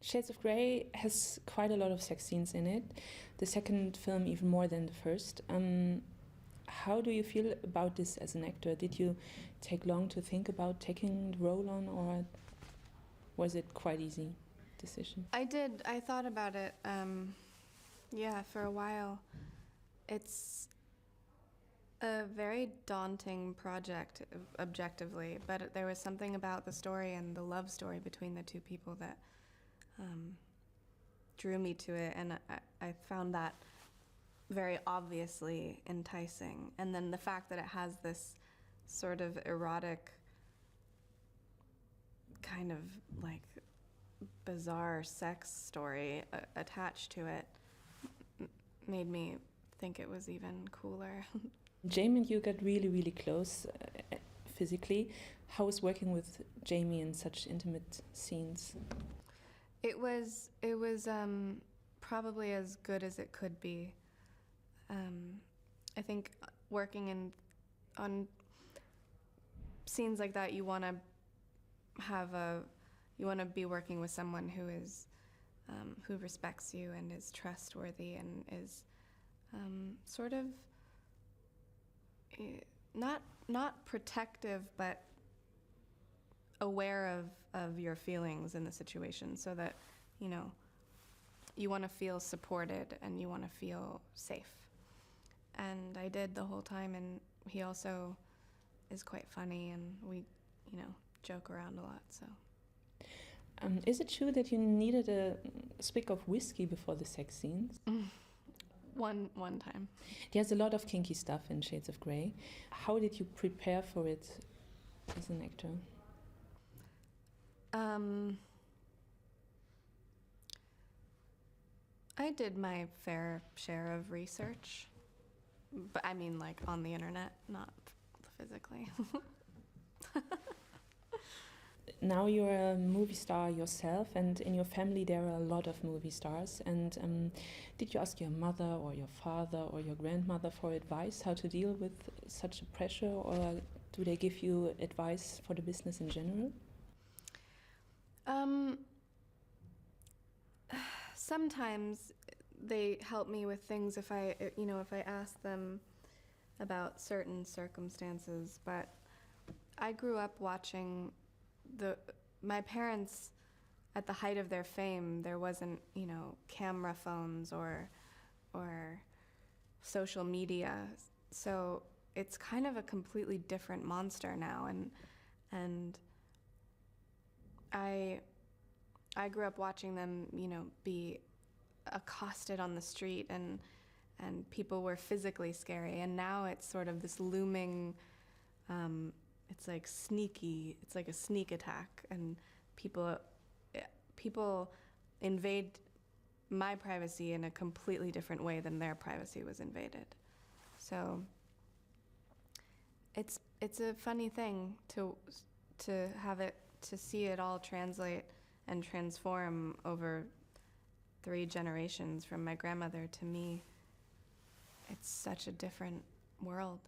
Shades of Grey has quite a lot of sex scenes in it. The second film even more than the first. How do you feel about this as an actor? Did you take long to think about taking the role on, or was it quite easy decision? I did. I thought about it, yeah, for a while. It's a very daunting project, objectively, but there was something about the story and the love story between the two people that drew me to it, and I found that very obviously enticing. And then the fact that it has this sort of erotic, kind of like bizarre sex story attached to it made me think it was even cooler. Jamie and you got really, really close physically. How was working with Jamie in such intimate scenes? It was probably as good as it could be. I think working on scenes like that, you want to be working with someone who is who respects you and is trustworthy and is sort of not protective, but aware of your feelings in the situation, so that you want to feel supported and you want to feel safe. And I did the whole time, and he also is quite funny, and we joke around a lot. So is it true that you needed a swig of whiskey before the sex scenes? One time. There's a lot of kinky stuff in Shades of Grey. How did you prepare for it as an actor? I did my fair share of research, but I mean, like, on the internet, not physically. Now you're a movie star yourself, and in your family there are a lot of movie stars. And did you ask your mother or your father or your grandmother for advice how to deal with such a pressure, or do they give you advice for the business in general? Sometimes they help me with things if I ask them about certain circumstances, but I grew up watching my parents, at the height of their fame, there wasn't, camera phones or social media. So it's kind of a completely different monster now, and I grew up watching them, be accosted on the street, and people were physically scary. And now it's sort of this looming, it's like sneaky, it's like a sneak attack, and people invade my privacy in a completely different way than their privacy was invaded. So it's a funny thing to see it all translate and transform over 3 generations from my grandmother to me. It's such a different world.